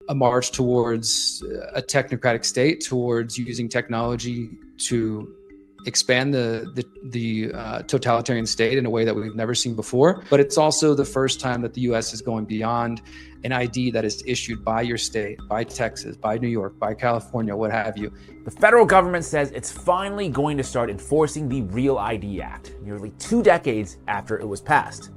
a march towards a technocratic state, towards using technology to expand the totalitarian state in a way that we've never seen before. But it's also the first time that the U.S. is going beyond an ID that is issued by your state, by Texas, by New York, by California, what have you. The federal government says it's finally going to start enforcing the Real ID Act, nearly 2 decades after it was passed.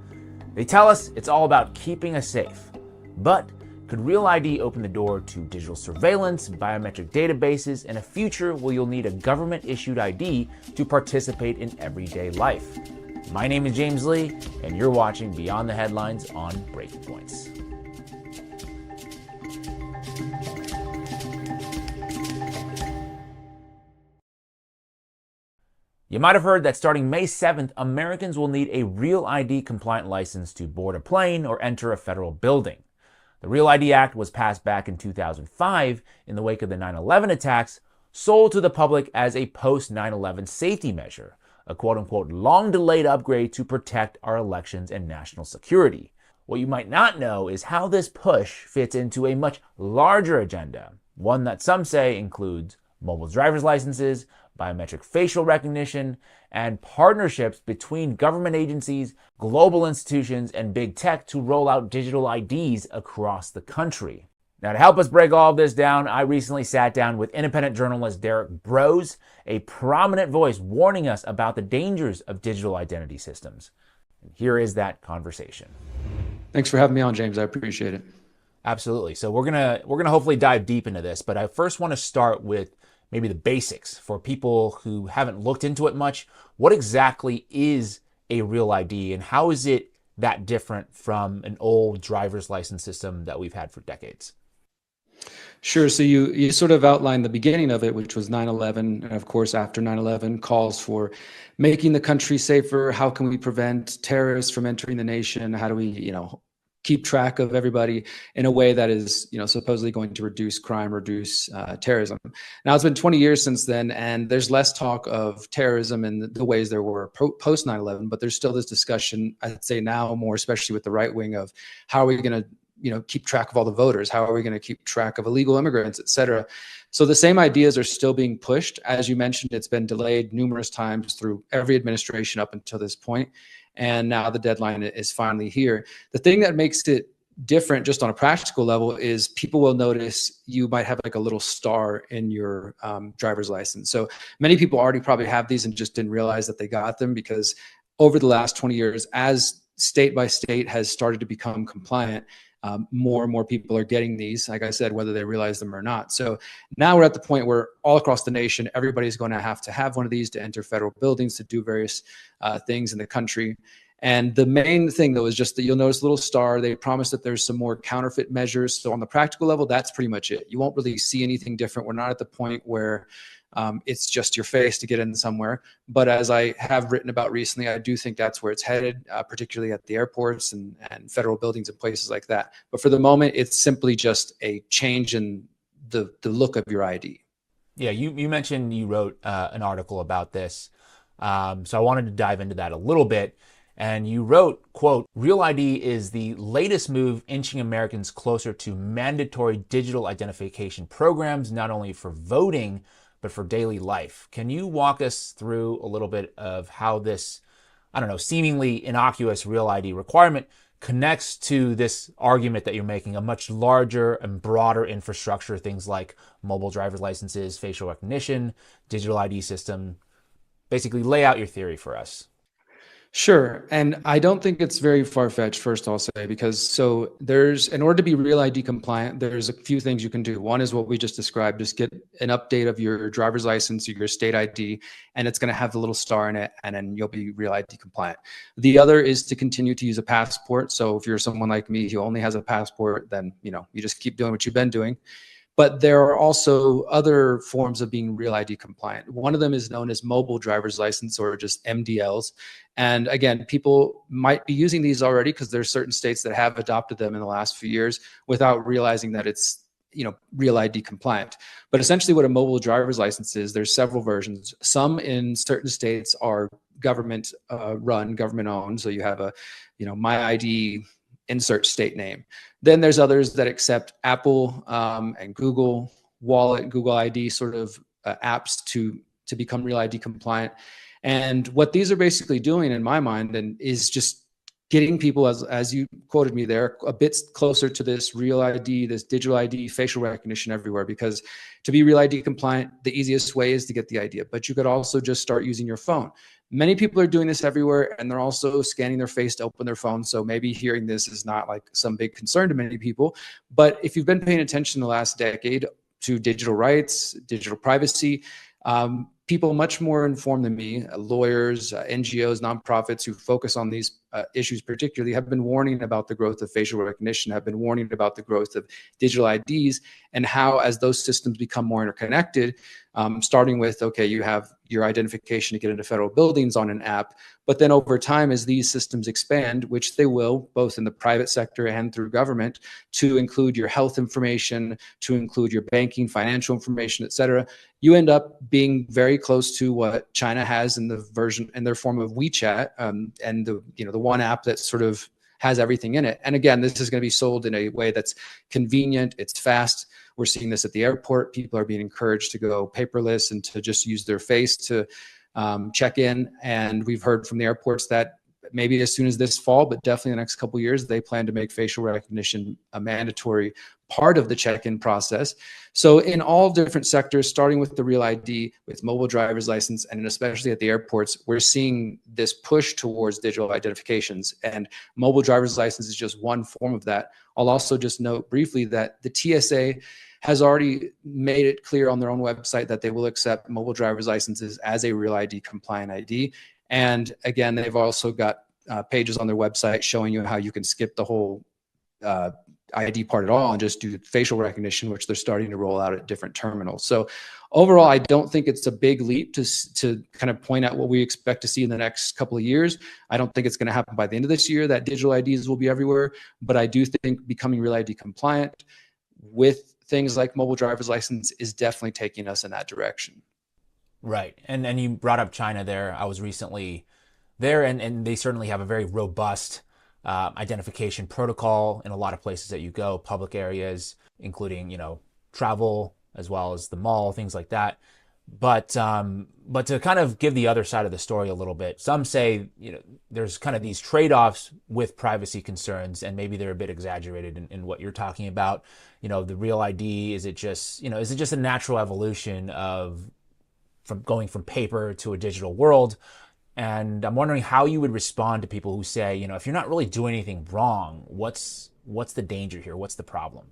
They tell us it's all about keeping us safe. But could Real ID open the door to digital surveillance, biometric databases, and a future where you'll need a government-issued ID to participate in everyday life? My name is James Lee, and you're watching Beyond the Headlines on Breaking Points. You might have heard that starting May 7th, Americans will need a Real ID compliant license to board a plane or enter a federal building. The Real ID Act was passed back in 2005 in the wake of the 9/11 attacks, sold to the public as a post-9/11 safety measure, a quote-unquote long-delayed upgrade to protect our elections and national security. What you might not know is how this push fits into a much larger agenda, one that some say includes mobile driver's licenses, biometric facial recognition, and partnerships between government agencies, global institutions, and big tech to roll out digital IDs across the country. Now, to help us break all of this down, I recently sat down with independent journalist Derrick Broze, a prominent voice warning us about the dangers of digital identity systems. And here is that conversation. Thanks for having me on, James. I appreciate it. Absolutely. So we're gonna hopefully dive deep into this, but I first want to start with maybe the basics for people who haven't looked into it much. What exactly is a Real ID, and how is it that different from an old driver's license system that we've had for decades? Sure. So you sort of outlined the beginning of it, which was 9/11. And of course, after 9/11, calls for making the country safer. How can we prevent terrorists from entering the nation? How do we, keep track of everybody in a way that is, supposedly going to reduce crime, reduce terrorism. Now, it's been 20 years since then, and there's less talk of terrorism in the ways there were post 9/11, but there's still this discussion, I'd say now more, especially with the right wing, of how are we going to keep track of all the voters? How are we going to keep track of illegal immigrants, et cetera? So the same ideas are still being pushed. As you mentioned, it's been delayed numerous times through every administration up until this point. And now the deadline is finally here. The thing that makes it different just on a practical level is people will notice you might have like a little star in your driver's license. So many people already probably have these and just didn't realize that they got them, because over the last 20 years, as state by state has started to become compliant, more and more people are getting these, like I said, whether they realize them or not. So now we're at the point where all across the nation, everybody's going to have one of these to enter federal buildings, to do various things in the country. And the main thing, though, is just that you'll notice a little star. They promise that there's some more counterfeit measures. So on the practical level, that's pretty much it. You won't really see anything different. We're not at the point where it's just your face to get in somewhere. But as I have written about recently, I do think that's where it's headed, particularly at the airports and federal buildings and places like that. But for the moment, it's simply just a change in the look of your ID. Yeah, you mentioned you wrote an article about this. So I wanted to dive into that a little bit. And you wrote, quote, "Real ID is the latest move inching Americans closer to mandatory digital identification programs, not only for voting, but for daily life." Can you walk us through a little bit of how this, seemingly innocuous Real ID requirement connects to this argument that you're making, a much larger and broader infrastructure, things like mobile driver's licenses, facial recognition, digital ID system? Basically, lay out your theory for us. Sure. And I don't think it's very far-fetched, first I'll say, because in order to be Real ID compliant, there's a few things you can do. One is what we just described, just get an update of your driver's license, your state ID, and it's going to have the little star in it, and then you'll be Real ID compliant. The other is to continue to use a passport. So if you're someone like me who only has a passport, then, you just keep doing what you've been doing. But there are also other forms of being Real ID compliant. One of them is known as mobile driver's license, or just MDLs. And again, people might be using these already because there are certain states that have adopted them in the last few years without realizing that it's Real ID compliant. But essentially what a mobile driver's license is, there's several versions. Some in certain states are government run, government owned. So you have a, My ID, insert state name. Then there's others that accept Apple and Google Wallet, Google ID sort of apps to become Real ID compliant. And what these are basically doing, in my mind, and is just getting people, as you quoted me there, a bit closer to this Real ID, this digital ID, facial recognition everywhere. Because to be Real ID compliant, the easiest way is to get the idea, but you could also just start using your phone. Many people are doing this everywhere, and they're also scanning their face to open their phone. So maybe hearing this is not like some big concern to many people. But if you've been paying attention the last decade to digital rights, digital privacy, people much more informed than me, lawyers, NGOs, nonprofits who focus on these issues particularly, have been warning about the growth of facial recognition, have been warning about the growth of digital IDs, and how as those systems become more interconnected, starting with, okay, you have your identification to get into federal buildings on an app, but then over time, as these systems expand, which they will, both in the private sector and through government, to include your health information, to include your banking, financial information, et cetera, you end up being very close to what China has in the version, in their form of WeChat, and the one app that sort of has everything in it. And again, this is going to be sold in a way that's convenient, it's fast. We're seeing this at the airport. People are being encouraged to go paperless and to just use their face to check in. And we've heard from the airports that maybe as soon as this fall, but definitely in the next couple of years, they plan to make facial recognition a mandatory part of the check-in process. So in all different sectors, starting with the Real ID, with mobile driver's license, and especially at the airports, we're seeing this push towards digital identifications. And mobile driver's license is just one form of that. I'll also just note briefly that the TSA has already made it clear on their own website that they will accept mobile driver's licenses as a Real ID compliant ID. And again, they've also got pages on their website showing you how you can skip the whole ID part at all and just do facial recognition, which they're starting to roll out at different terminals. So overall, I don't think it's a big leap to kind of point out what we expect to see in the next couple of years. I don't think it's going to happen by the end of this year that digital IDs will be everywhere, but I do think becoming Real ID compliant with things like mobile driver's license is definitely taking us in that direction. Right. And you brought up China there. I was recently there, and they certainly have a very robust identification protocol in a lot of places that you go, public areas, including, travel as well as the mall, things like that. But to kind of give the other side of the story a little bit, some say, there's kind of these trade-offs with privacy concerns, and maybe they're a bit exaggerated in what you're talking about. The Real ID, is it just a natural evolution from going from paper to a digital world? And I'm wondering how you would respond to people who say, if you're not really doing anything wrong, what's the danger here? What's the problem?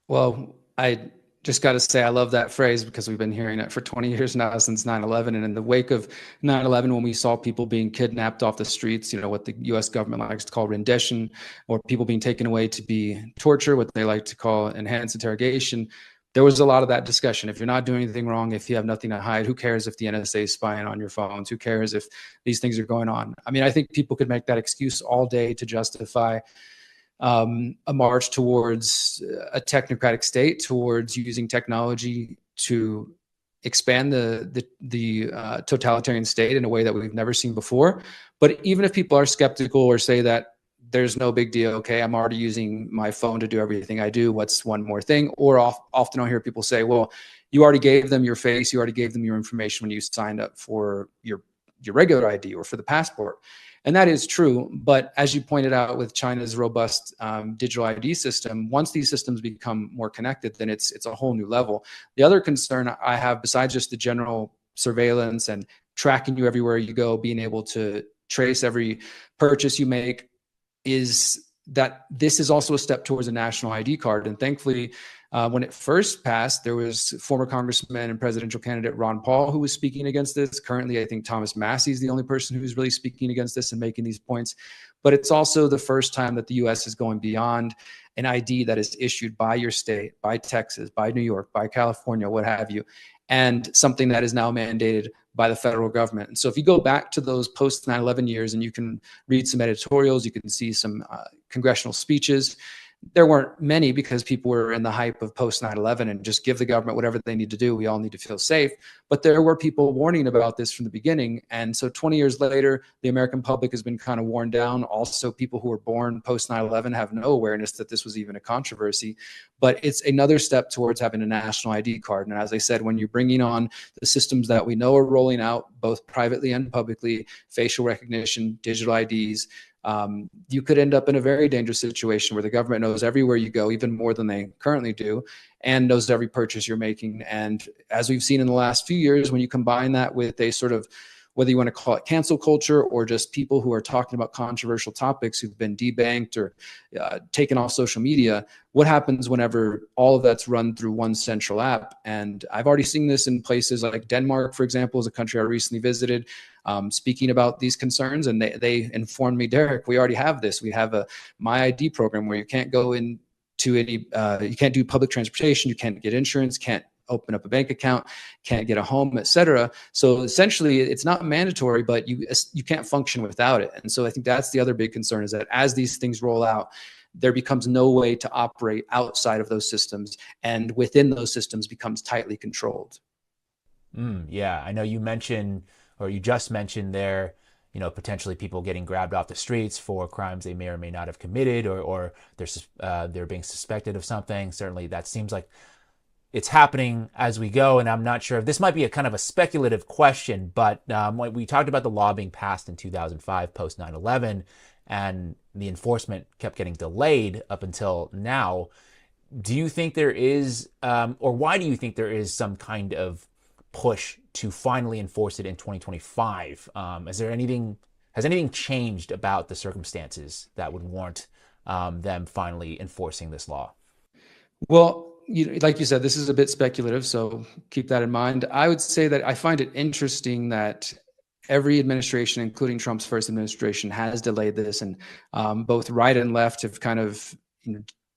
Well, I just got to say, I love that phrase because we've been hearing it for 20 years now, since 9/11. And in the wake of 9/11, when we saw people being kidnapped off the streets, what the US government likes to call rendition, or people being taken away to be torture, what they like to call enhanced interrogation, there was a lot of that discussion. If you're not doing anything wrong, if you have nothing to hide, who cares if the NSA is spying on your phones? Who cares if these things are going on? I mean, I think people could make that excuse all day to justify a march towards a technocratic state, towards using technology to expand the totalitarian state in a way that we've never seen before. But even if people are skeptical or say that there's no big deal, okay, I'm already using my phone to do everything I do, what's one more thing? Or often I'll hear people say, well, you already gave them your face, you already gave them your information when you signed up for your regular ID or for the passport. And that is true. But as you pointed out, with China's robust digital ID system, once these systems become more connected, then it's a whole new level. The other concern I have, besides just the general surveillance and tracking you everywhere you go, being able to trace every purchase you make, is that this is also a step towards a national ID card. And thankfully, when it first passed, there was former Congressman and presidential candidate Ron Paul who was speaking against this. Currently, I think Thomas Massie is the only person who's really speaking against this and making these points. But it's also the first time that the U.S. is going beyond an ID that is issued by your state, by Texas, by New York, by California, what have you, and something that is now mandated by the federal government. And so if you go back to those post 9/11 years, and you can read some editorials, you can see some congressional speeches, There weren't many because people were in the hype of post 9/11 and just give the government whatever they need to do. We all need to feel safe. But there were people warning about this from the beginning. And so 20 years later, the American public has been kind of worn down. Also, people who were born post 9/11 have no awareness that this was even a controversy. But it's another step towards having a national ID card. And as I said, when you're bringing on the systems that we know are rolling out, both privately and publicly, facial recognition, digital IDs, you could end up in a very dangerous situation where the government knows everywhere you go, even more than they currently do, and knows every purchase you're making. And as we've seen in the last few years, when you combine that with a sort of, whether you want to call it cancel culture or just people who are talking about controversial topics who've been debanked or taken off social media, what happens whenever all of that's run through one central app? And I've already seen this in places like Denmark, for example, is a country I recently visited, speaking about these concerns. And they informed me, Derrick, we already have this. We have a My ID program where you can't go in to any, you can't do public transportation, you can't get insurance, can't open up a bank account, can't get a home, etc. So essentially, it's not mandatory, but you can't function without it. And so I think that's the other big concern, is that as these things roll out, there becomes no way to operate outside of those systems, and within those systems becomes tightly controlled. Yeah, I know you mentioned, or you just mentioned there, potentially people getting grabbed off the streets for crimes they may or may not have committed, or they're being suspected of something. Certainly, that seems like it's happening as we go, and I'm not sure if this might be a kind of a speculative question, but we talked about the law being passed in 2005 post 9/11, and the enforcement kept getting delayed up until now. Do you think there is, or why do you think there is some kind of push to finally enforce it in 2025? Has anything changed about the circumstances that would warrant them finally enforcing this law? Well, like you said, this is a bit speculative, so keep that in mind. I would say that I find it interesting that every administration, including Trump's first administration, has delayed this, and both right and left have kind of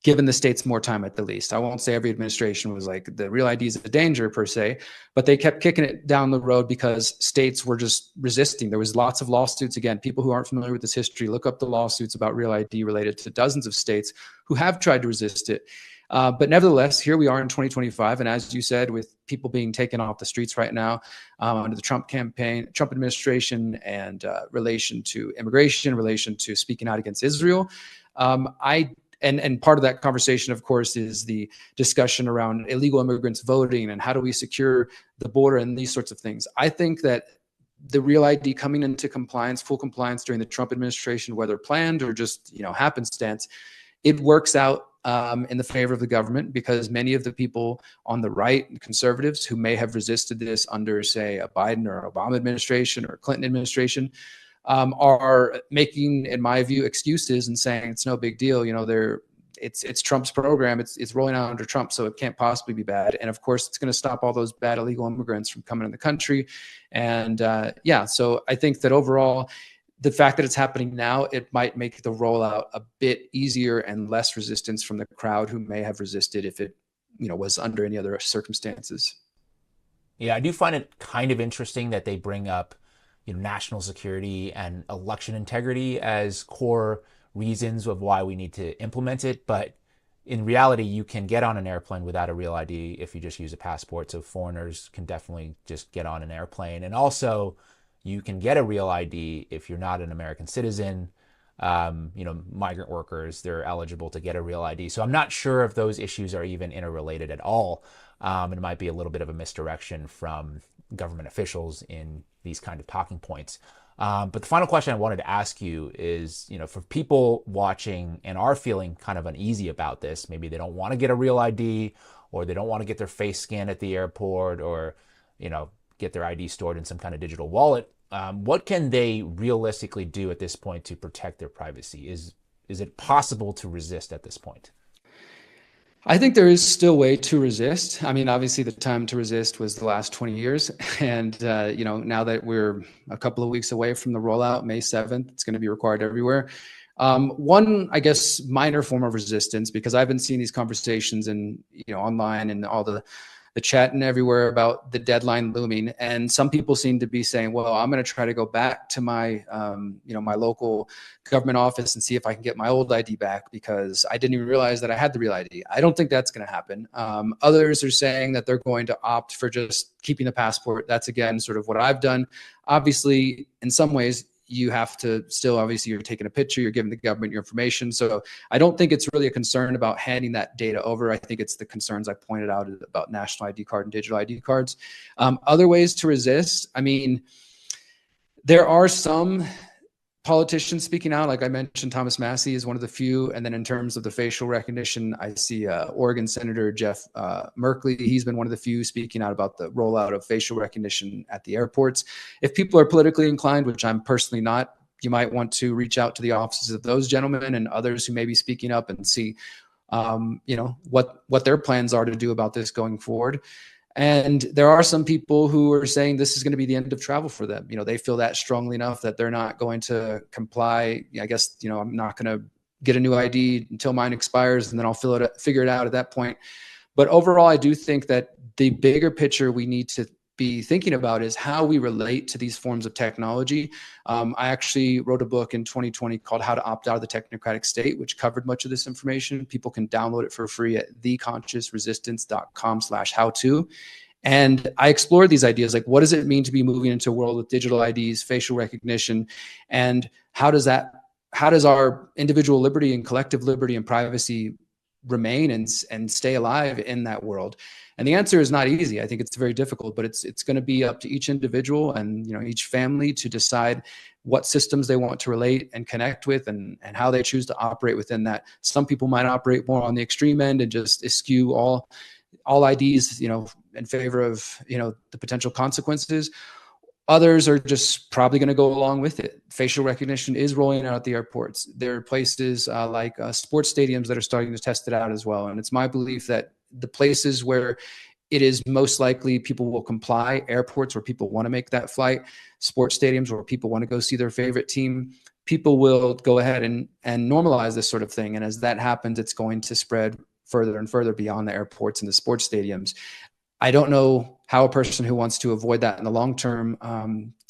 given the states more time at the least. I won't say every administration was like, the Real ID is a danger per se, but they kept kicking it down the road because states were just resisting. There was lots of lawsuits. Again, people who aren't familiar with this history, look up the lawsuits about Real ID related to dozens of states who have tried to resist it. But nevertheless, here we are in 2025. And as you said, with people being taken off the streets right now under the Trump campaign, Trump administration, and relation to immigration, relation to speaking out against Israel, and part of that conversation, of course, is the discussion around illegal immigrants voting and how do we secure the border and these sorts of things. I think that the Real ID coming into compliance, full compliance during the Trump administration, whether planned or just happenstance, it works out in the favor of the government, because many of the people on the right, conservatives, who may have resisted this under, say, a Biden or Obama administration or Clinton administration, are making, in my view, excuses and saying it's no big deal. It's Trump's program. It's rolling out under Trump, so it can't possibly be bad. And of course, it's going to stop all those bad illegal immigrants from coming in the country. And so I think that overall, the fact that it's happening now, it might make the rollout a bit easier and less resistance from the crowd who may have resisted if it, was under any other circumstances. Yeah, I do find it kind of interesting that they bring up, national security and election integrity as core reasons of why we need to implement it. But in reality, you can get on an airplane without a Real ID if you just use a passport. So foreigners can definitely just get on an airplane. And also, you can get a Real ID if you're not an American citizen. Migrant workers, they're eligible to get a Real ID. So I'm not sure if those issues are even interrelated at all. It might be a little bit of a misdirection from government officials in these kind of talking points. But the final question I wanted to ask you is, for people watching and are feeling kind of uneasy about this, maybe they don't want to get a Real ID, or they don't want to get their face scanned at the airport, or, get their ID stored in some kind of digital wallet. What can they realistically do at this point to protect their privacy? Is it possible to resist at this point? I think there is still a way to resist. I mean, obviously the time to resist was the last 20 years. And, now that we're a couple of weeks away from the rollout, May 7th, it's going to be required everywhere. One, I guess, minor form of resistance, because I've been seeing these conversations and, online and all the the chat and everywhere about the deadline looming. And some people seem to be saying, well, I'm going to try to go back to my, my local government office and see if I can get my old ID back because I didn't even realize that I had the real ID. I don't think that's going to happen. Others are saying that they're going to opt for just keeping the passport. That's, again, sort of what I've done. Obviously, in some ways, you have to still, obviously, you're taking a picture, you're giving the government your information. So I don't think it's really a concern about handing that data over. I think it's the concerns I pointed out about national ID card and digital ID cards. Other ways to resist, I mean, there are some politicians speaking out. Like I mentioned, Thomas Massie is one of the few. And then in terms of the facial recognition, I see Oregon Senator Jeff Merkley. He's been one of the few speaking out about the rollout of facial recognition at the airports. If people are politically inclined, which I'm personally not, you might want to reach out to the offices of those gentlemen and others who may be speaking up and see, what their plans are to do about this going forward. And there are some people who are saying this is going to be the end of travel for them. They feel that strongly enough that they're not going to comply. I guess, I'm not going to get a new ID until mine expires, and then I'll figure it out at that point. But overall, I do think that the bigger picture we need to be thinking about is how we relate to these forms of technology. I actually wrote a book in 2020 called How to Opt Out of the Technocratic State, which covered much of this information. People can download it for free at theconsciousresistance.com/how-to. And I explored these ideas, like what does it mean to be moving into a world with digital IDs, facial recognition, and how does our individual liberty and collective liberty and privacy remain and stay alive in that world? And the answer is not easy. I think it's very difficult, but it's going to be up to each individual and each family to decide what systems they want to relate and connect with and how they choose to operate within that. Some people might operate more on the extreme end and just eschew all IDs, in favor of, the potential consequences. Others are just probably going to go along with it. Facial recognition is rolling out at the airports. There are places like sports stadiums that are starting to test it out as well. And it's my belief that the places where it is most likely people will comply, airports where people want to make that flight, sports stadiums where people want to go see their favorite team, people will go ahead and normalize this sort of thing. And as that happens, it's going to spread further and further beyond the airports and the sports stadiums. I don't know how a person who wants to avoid that in the long term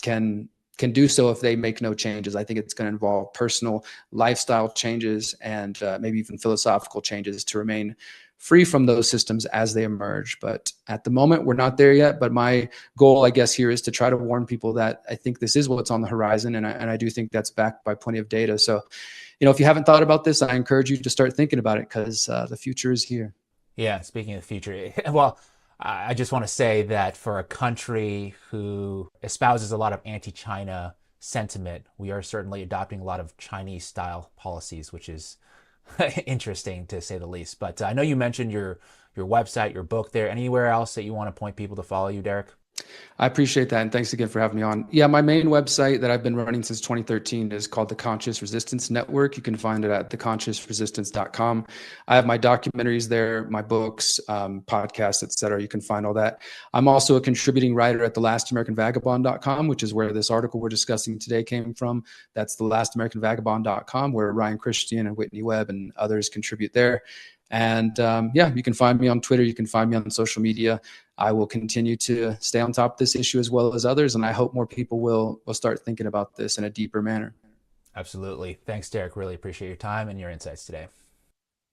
can do so if they make no changes. I think it's going to involve personal lifestyle changes and maybe even philosophical changes to remain free from those systems as they emerge. But at the moment, we're not there yet. But my goal, I guess, here is to try to warn people that I think this is what's on the horizon. And I do think that's backed by plenty of data. So, if you haven't thought about this, I encourage you to start thinking about it because the future is here. Yeah, speaking of the future, well, I just want to say that for a country who espouses a lot of anti-China sentiment, we are certainly adopting a lot of Chinese-style policies, which is interesting to say the least. But I know you mentioned your website, your book there. Anywhere else that you want to point people to follow you, Derrick? I appreciate that. And thanks again for having me on. Yeah, my main website that I've been running since 2013 is called the Conscious Resistance Network. You can find it at theconsciousresistance.com. I have my documentaries there, my books, podcasts, etc. You can find all that. I'm also a contributing writer at thelastamericanvagabond.com, which is where this article we're discussing today came from. That's thelastamericanvagabond.com, where Ryan Christian and Whitney Webb and others contribute there. And you can find me on Twitter. You can find me on social media. I will continue to stay on top of this issue as well as others. And I hope more people will start thinking about this in a deeper manner. Absolutely. Thanks, Derrick. Really appreciate your time and your insights today.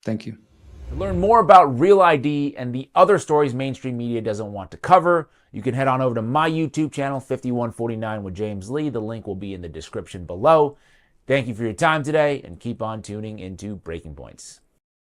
Thank you. To learn more about Real ID and the other stories mainstream media doesn't want to cover, you can head on over to my YouTube channel, 5149 with James Lee. The link will be in the description below. Thank you for your time today and keep on tuning into Breaking Points.